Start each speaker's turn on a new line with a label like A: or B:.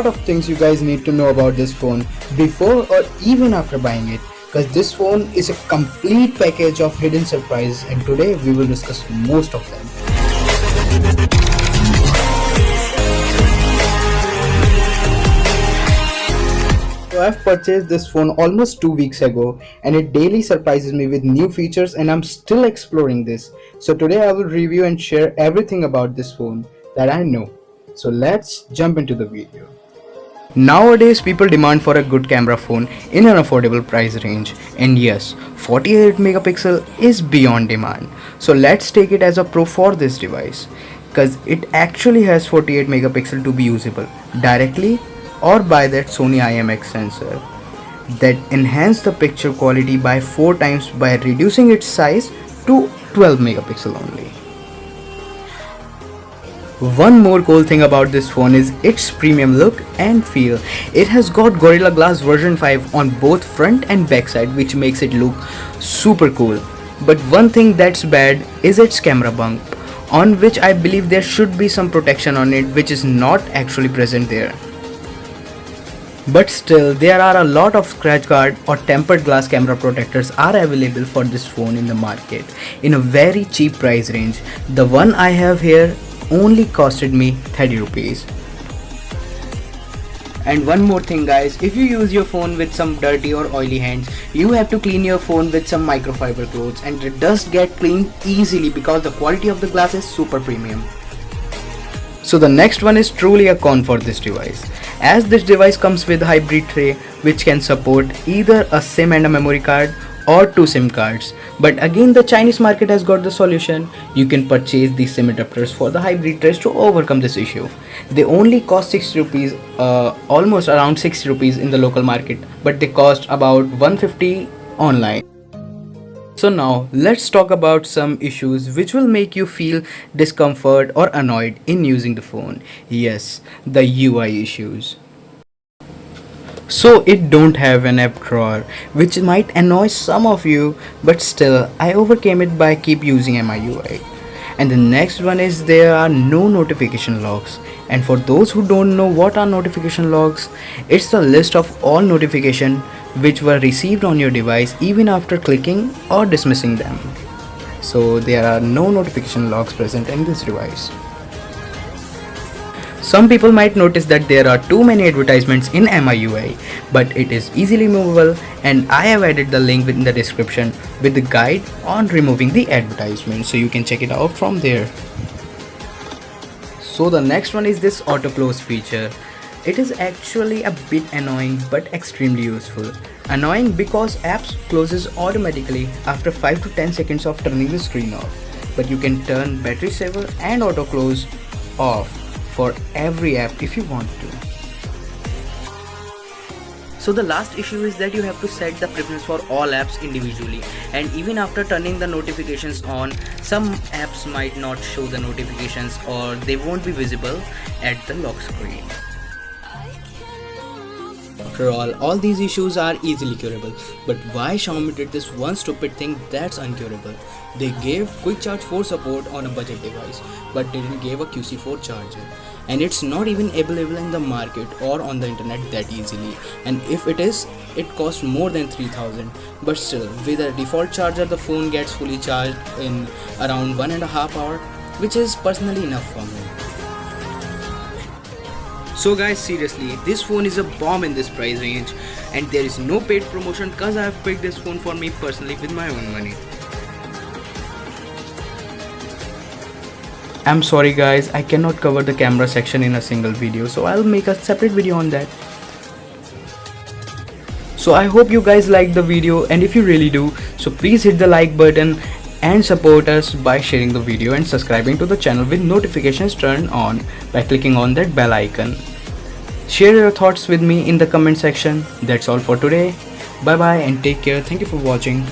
A: lot of things you guys need to know about this phone before or even after buying it, because this phone is a complete package of hidden surprises, and today we will discuss most of them. So I've purchased this phone almost 2 weeks ago, and it daily surprises me with new features, and I'm still exploring this. So today I will review and share everything about this phone that I know. So let's jump into the video. Nowadays people demand for a good camera phone in an affordable price range, and yes, 48 megapixel is beyond demand. So let's take it as a pro for this device, because it actually has 48 megapixel to be usable directly or by that Sony IMX sensor that enhance the picture quality by 4 times by reducing its size to 12 megapixel only. One more cool thing about this phone is its premium look and feel. It has got Gorilla Glass version 5 on both front and back side, which makes it look super cool. But one thing that's bad is its camera bump, on which I believe there should be some protection on it, which is not actually present there. But still, there are a lot of scratch guard or tempered glass camera protectors are available for this phone in the market in a very cheap price range. The one I have here only costed me 30 rupees. And one more thing guys, if you use your phone with some dirty or oily hands, you have to clean your phone with some microfiber clothes, and it does get cleaned easily because the quality of the glass is super premium. So the next one is truly a con for this device, as this device comes with a hybrid tray which can support either a SIM and a memory card or 2 SIM cards. But again, the Chinese market has got the solution. You can purchase these SIM adapters for the hybrid trays to overcome this issue. They only cost 60 rupees, almost around 60 rupees in the local market, but they cost about 150 online. So now let's talk about some issues which will make you feel discomfort or annoyed in using the phone. Yes, the UI issues. So it don't have an app drawer, which might annoy some of you, but still I overcame it by keep using MIUI. And the next one is there are no notification logs. And for those who don't know what are notification logs, it's the list of all notifications which were received on your device even after clicking or dismissing them. So there are no notification logs present in this device. Some people might notice that there are too many advertisements in MIUI, but it is easily movable, and I have added the link in the description with the guide on removing the advertisement, so you can check it out from there. So the next one is this auto close feature. It is actually a bit annoying but extremely useful. Annoying because apps closes automatically after 5 to 10 seconds of turning the screen off, but you can turn battery saver and auto close off for every app if you want to. So the last issue is that you have to set the preference for all apps individually, and even after turning the notifications on, some apps might not show the notifications or they won't be visible at the lock screen. After all these issues are easily curable, but why Xiaomi did this one stupid thing that's uncurable? They gave quick charge 4 support on a budget device, but didn't give a QC4 charger, and it's not even available in the market or on the internet that easily, and if it is, it costs more than 3000. But still, with a default charger the phone gets fully charged in around 1.5 hours, which is personally enough for me. So guys, seriously, this phone is a bomb in this price range, and there is no paid promotion cause I have picked this phone for me personally with my own money. I'm sorry guys, I cannot cover the camera section in a single video, so I'll make a separate video on that. So I hope you guys liked the video, and if you really do, so please hit the like button and support us by sharing the video and subscribing to the channel with notifications turned on by clicking on that bell icon. Share your thoughts with me in the comment section. That's all for today. Bye bye and take care. Thank you for watching.